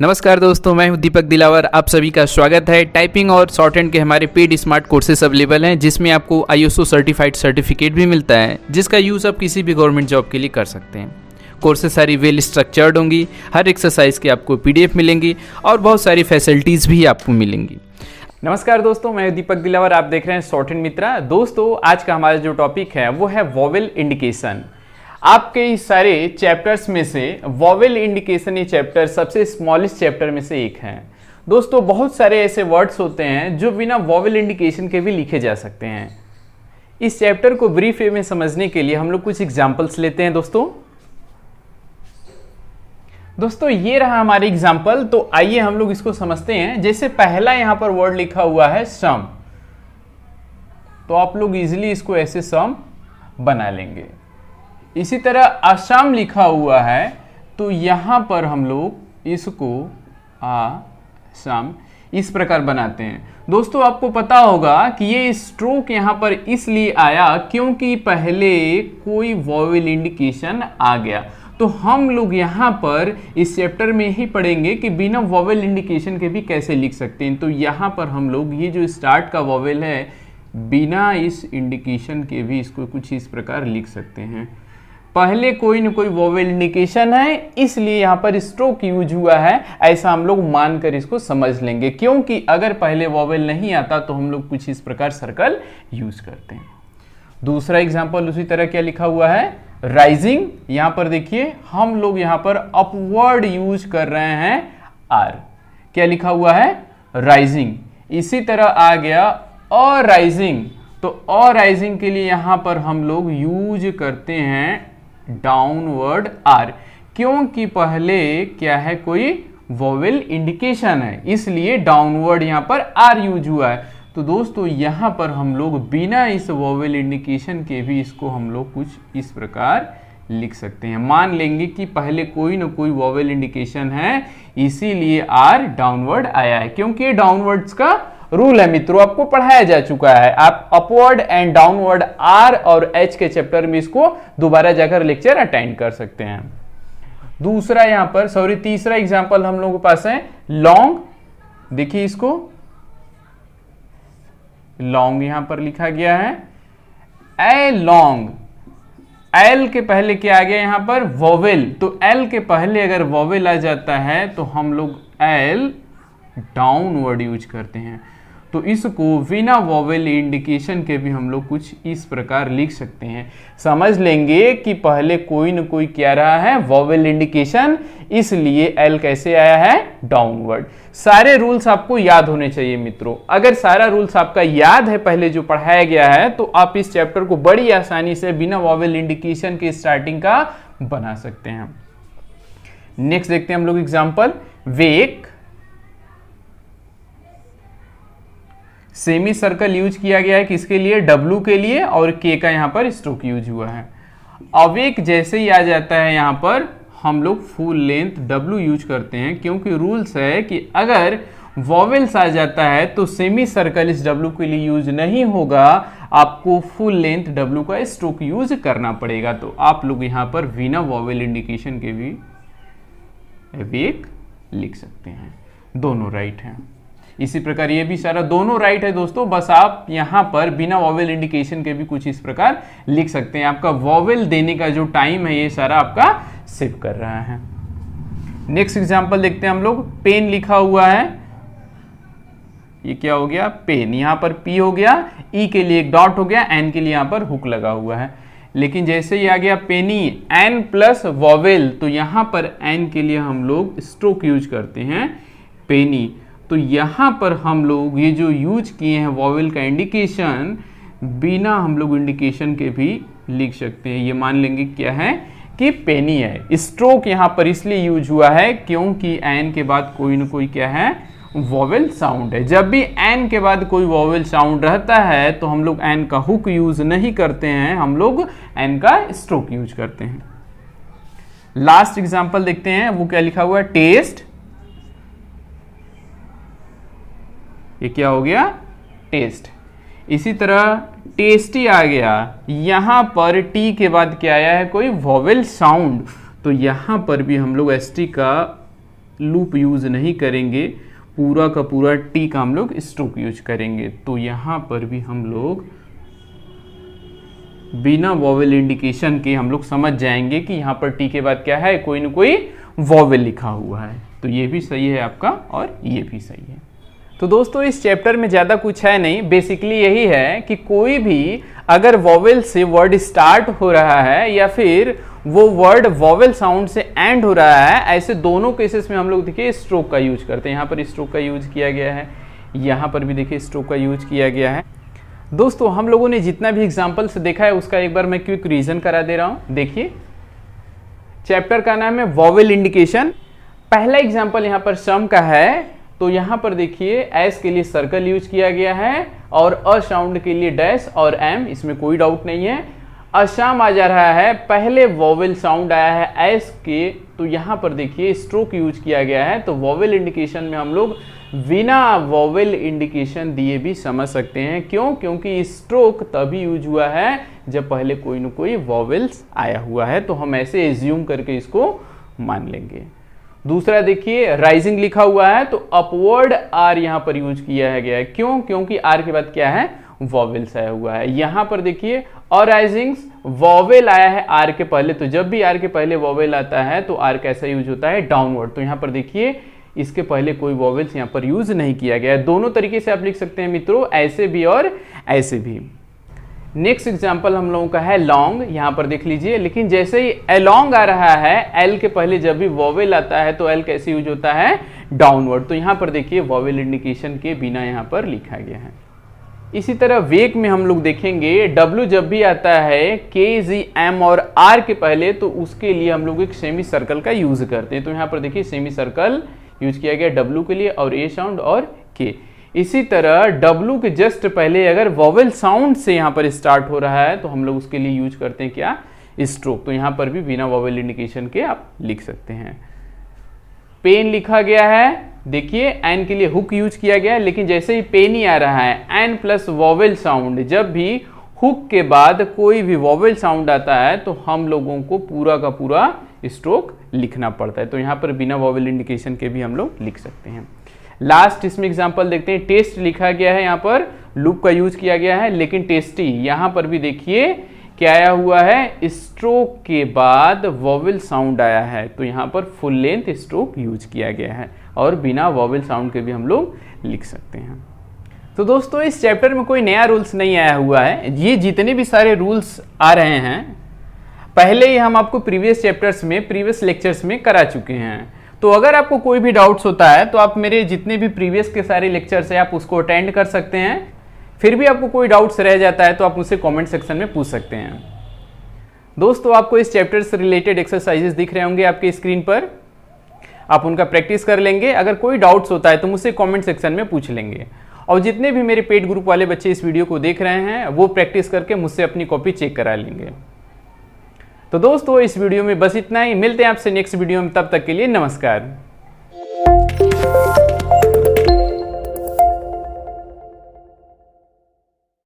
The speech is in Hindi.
नमस्कार दोस्तों, मैं हूं दीपक दिलावर। आप सभी का स्वागत है। टाइपिंग और शॉर्ट हैंड के हमारे पेड स्मार्ट कोर्सेज अवेलेबल हैं, जिसमें आपको ISO सर्टिफाइड सर्टिफिकेट भी मिलता है, जिसका यूज़ आप किसी भी गवर्नमेंट जॉब के लिए कर सकते हैं। कोर्सेज सारी वेल स्ट्रक्चर्ड होंगी, हर एक्सरसाइज की आपको PDF मिलेंगी और बहुत सारी फैसिलिटीज़ भी आपको मिलेंगी। नमस्कार दोस्तों, मैं दीपक दिलावर। आप देख रहे हैं शॉर्ट हैंड मित्रा। दोस्तों, आज का हमारा जो टॉपिक है वो है वोवेल इंडिकेशन। आपके इस सारे चैप्टर्स में से वोवेल इंडिकेशन ये चैप्टर सबसे स्मॉलेस्ट चैप्टर में से एक है। दोस्तों, बहुत सारे ऐसे वर्ड्स होते हैं जो बिना वोवेल इंडिकेशन के भी लिखे जा सकते हैं। इस चैप्टर को ब्रीफ वे में समझने के लिए हम लोग कुछ एग्जांपल्स लेते हैं। दोस्तों ये रहा हमारे एग्जांपल। तो आइए हम लोग इसको समझते हैं। जैसे पहला यहां पर वर्ड लिखा हुआ है सम, तो आप लोग इजीली इसको ऐसे सम बना लेंगे। इसी तरह असम लिखा हुआ है, तो यहां पर हम लोग इसको असम इस प्रकार बनाते हैं। दोस्तों, आपको पता होगा कि ये स्ट्रोक यहां पर इसलिए आया क्योंकि पहले कोई वोवेल इंडिकेशन आ गया। तो हम लोग यहां पर इस चैप्टर में ही पढ़ेंगे कि बिना वोवेल इंडिकेशन के भी कैसे लिख सकते हैं। तो यहां पर हम लोग ये जो स्टार्ट का वोवेल है, बिना इस इंडिकेशन के भी इसको कुछ इस प्रकार लिख सकते हैं। पहले कोई न कोई वोवेल इंडिकेशन है, इसलिए यहां पर स्ट्रोक यूज हुआ है, ऐसा हम लोग मानकर इसको समझ लेंगे। क्योंकि अगर पहले वोवेल नहीं आता तो हम लोग कुछ इस प्रकार सर्कल यूज करते हैं। दूसरा एग्जांपल उसी तरह क्या लिखा हुआ है, राइजिंग। यहां पर देखिए हम लोग यहां पर अपवर्ड यूज कर रहे हैं आर। क्या लिखा हुआ है, राइजिंग। इसी तरह आ गया और राइजिंग, तो और राइजिंग के लिए यहां पर हम लोग यूज करते हैं डाउनवर्ड आर, क्योंकि पहले क्या है, कोई वोवेल इंडिकेशन है, इसलिए डाउनवर्ड यहां पर आर यूज हुआ है। तो दोस्तों यहां पर हम लोग बिना इस वोवेल इंडिकेशन के भी इसको हम लोग कुछ इस प्रकार लिख सकते हैं। मान लेंगे कि पहले कोई ना कोई वोवेल इंडिकेशन है, इसीलिए आर डाउनवर्ड आया है। क्योंकि ये डाउनवर्ड्स का रूल है मित्रों, आपको पढ़ाया जा चुका है। आप अपवर्ड एंड डाउनवर्ड आर और एच के चैप्टर में इसको दोबारा जाकर लेक्चर अटेंड कर सकते हैं। दूसरा यहां पर तीसरा एग्जांपल हम लोगों के पास है लॉन्ग। देखिए इसको लॉन्ग यहां पर लिखा गया है ए लॉन्ग। एल के पहले क्या आ गया यहां पर, वोवेल। तो एल के पहले अगर वोवेल आ जाता है तो हम लोग एल डाउनवर्ड यूज करते हैं। तो इसको बिना वोवेल इंडिकेशन के भी हम लोग कुछ इस प्रकार लिख सकते हैं। समझ लेंगे कि पहले कोई न कोई क्या रहा है, वोवेल इंडिकेशन, इसलिए एल कैसे आया है, डाउनवर्ड। सारे रूल्स आपको याद होने चाहिए मित्रों। अगर सारा रूल्स आपका याद है पहले जो पढ़ाया गया है, तो आप इस चैप्टर को बड़ी आसानी से बिना वोवेल इंडिकेशन के स्टार्टिंग का बना सकते हैं। नेक्स्ट देखते हैं हम लोग एग्जाम्पल, वेक। सेमी सर्कल यूज किया गया है किसके लिए, W के लिए, और K का यहां पर स्ट्रोक यूज हुआ है। अवेक जैसे ही आ जाता है यहां पर हम लोग फुल लेंथ W यूज करते हैं, क्योंकि रूल्स है कि अगर वोवेल्स आ जाता है तो सेमी सर्कल इस W के लिए यूज नहीं होगा, आपको फुल लेंथ W का स्ट्रोक यूज करना पड़ेगा। तो आप लोग यहां पर बिना वोवेल इंडिकेशन के भी अवेक लिख सकते हैं। दोनों राइट हैं। इसी प्रकार ये भी सारा दोनों राइट है दोस्तों, बस आप यहां पर बिना वोवेल इंडिकेशन के भी कुछ इस प्रकार लिख सकते हैं। आपका वोवेल देने का जो टाइम है ये सारा आपका सेव कर रहा है। नेक्स्ट एग्जांपल देखते हैं हम लोग, पेन लिखा हुआ है। ये क्या हो गया, पेन। यहां पर P हो गया, E के लिए एक डॉट हो गया, N के लिए यहां पर हुक लगा हुआ है। लेकिन जैसे ही आ गया पेनी, N प्लस वोवेल, तो यहां पर N के लिए हम लोग स्ट्रोक यूज करते हैं, पेनी। तो यहां पर हम लोग ये जो यूज किए हैं वोवेल का इंडिकेशन, बिना हम लोग इंडिकेशन के भी लिख सकते हैं। ये मान लेंगे क्या है कि पेनी है। स्ट्रोक यहां पर इसलिए यूज हुआ है क्योंकि एन के बाद कोई ना कोई क्या है, वोवेल साउंड है। जब भी एन के बाद कोई वोवेल साउंड रहता है तो हम लोग एन का हुक यूज नहीं करते हैं, हम लोग एन का स्ट्रोक यूज करते हैं। लास्ट एग्जांपल देखते हैं, वो क्या लिखा हुआ है, टेस्ट। ये क्या हो गया, टेस्ट। इसी तरह टेस्टी आ गया, यहां पर टी के बाद क्या आया है, कोई वोवेल साउंड, तो यहां पर भी हम लोग एसटी का लूप यूज नहीं करेंगे, पूरा का पूरा टी का हम लोग स्ट्रोक यूज करेंगे। तो यहाँ पर भी हम लोग बिना वॉवेल इंडिकेशन के हम लोग समझ जाएंगे कि यहाँ पर टी के बाद क्या है, कोई ना कोई वॉवेल लिखा हुआ है। तो ये भी सही है आपका और ये भी सही है। तो दोस्तों इस चैप्टर में ज़्यादा कुछ है नहीं, बेसिकली यही है कि कोई भी अगर वॉवेल से वर्ड स्टार्ट हो रहा है या फिर वो वर्ड वॉवेल साउंड से एंड हो रहा है, ऐसे दोनों केसेस में हम लोग देखिए स्ट्रोक का यूज करते हैं। यहाँ पर स्ट्रोक का यूज किया गया है, यहाँ पर भी देखिए स्ट्रोक का यूज किया गया है। दोस्तों हम लोगों ने जितना भी एग्जाम्पल्स देखा है उसका एक बार मैं क्विक रिवीजन करा दे रहा हूँ। देखिए चैप्टर का नाम है वॉवेल इंडिकेशन। पहला एग्जाम्पल यहाँ पर सम का है, तो यहाँ पर देखिए एस के लिए सर्कल यूज किया गया है और अ साउंड के लिए डैश और एम, इसमें कोई डाउट नहीं है। अशाम आ जा रहा है, पहले वॉवेल साउंड आया है एस के, तो यहाँ पर देखिए स्ट्रोक यूज किया गया है। तो वॉवेल इंडिकेशन में हम लोग बिना वॉवेल इंडिकेशन दिए भी समझ सकते हैं। क्यों? क्योंकि स्ट्रोक तभी यूज हुआ है जब पहले कोई न कोई वॉवेल्स आया हुआ है, तो हम ऐसे एज्यूम करके इसको मान लेंगे। दूसरा देखिए राइजिंग लिखा हुआ है, तो अपवर्ड आर यहाँ पर यूज किया गया है। क्यों? क्योंकि आर के बाद क्या है, वॉवेल्स आया हुआ है। यहाँ पर देखिए और राइजिंग्स वॉवेल आया है आर के पहले, तो जब भी आर के पहले वॉवेल आता है तो आर कैसा यूज होता है, डाउनवर्ड। तो यहाँ पर देखिए इसके पहले कोई वॉवेल्स यहाँ पर यूज नहीं किया गया है। दोनों तरीके से आप लिख सकते हैं मित्रों, ऐसे भी और ऐसे भी। नेक्स्ट एग्जाम्पल हम लोगों का है लॉन्ग, यहाँ पर देख लीजिए, लेकिन जैसे ही अलोंग आ रहा है, एल के पहले जब भी वॉवेल आता है तो एल कैसे यूज होता है, डाउनवर्ड। तो यहाँ पर देखिए वॉवेल इंडिकेशन के बिना यहाँ पर लिखा गया है। इसी तरह वेक में हम लोग देखेंगे डब्ल्यू जब भी आता है के, जी, एम और आर के पहले, तो उसके लिए हम लोग एक सेमी सर्कल का यूज करते हैं। तो यहाँ पर देखिए सेमी सर्कल यूज किया गया डब्ल्यू के लिए और ए साउंड और के। इसी तरह डब्ल्यू के जस्ट पहले अगर वॉवेल साउंड से यहाँ पर स्टार्ट हो रहा है तो हम लोग उसके लिए यूज करते हैं क्या, स्ट्रोक। तो यहाँ पर भी बिना वॉवेल इंडिकेशन के आप लिख सकते हैं। पेन लिखा गया है, देखिए एन के लिए हुक यूज किया गया है, लेकिन जैसे ही पेन ही आ रहा है एन प्लस वॉवेल साउंड, जब भी हुक के बाद कोई भी वॉवेल साउंड आता है तो हम लोगों को पूरा का पूरा स्ट्रोक लिखना पड़ता है। तो यहाँ पर बिना वॉवेल इंडिकेशन के भी हम लोग लिख सकते हैं। लास्ट इसमें एग्जांपल देखते हैं, टेस्ट लिखा गया है, यहाँ पर लूप का यूज किया गया है, लेकिन टेस्टी यहाँ पर भी देखिए क्या आया हुआ है, स्ट्रोक के बाद वॉवेल साउंड आया है। तो यहाँ पर फुल लेंथ स्ट्रोक यूज किया गया है और बिना वॉवेल साउंड के भी हम लोग लिख सकते हैं। तो दोस्तों इस चैप्टर में कोई नया रूल्स नहीं आया हुआ है, ये जितने भी सारे रूल्स आ रहे हैं पहले ही हम आपको प्रीवियस चैप्टर्स में, प्रीवियस लेक्चर्स में करा चुके हैं। तो अगर आपको कोई भी डाउट्स होता है तो आप मेरे जितने भी प्रीवियस के सारे लेक्चर्स हैं आप उसको अटेंड कर सकते हैं। फिर भी आपको कोई डाउट्स रह जाता है तो आप मुझसे कमेंट सेक्शन में पूछ सकते हैं। दोस्तों आपको इस चैप्टर से रिलेटेड एक्सरसाइजेस दिख रहे होंगे आपके स्क्रीन पर, आप उनका प्रैक्टिस कर लेंगे। अगर कोई डाउट्स होता है तो मुझसे कमेंट सेक्शन में पूछ लेंगे। और जितने भी मेरे पेड ग्रुप वाले बच्चे इस वीडियो को देख रहे हैं वो प्रैक्टिस करके मुझसे अपनी कॉपी चेक करा लेंगे। तो दोस्तों इस वीडियो में बस इतना ही, मिलते हैं आपसे नेक्स्ट वीडियो में, तब तक के लिए नमस्कार।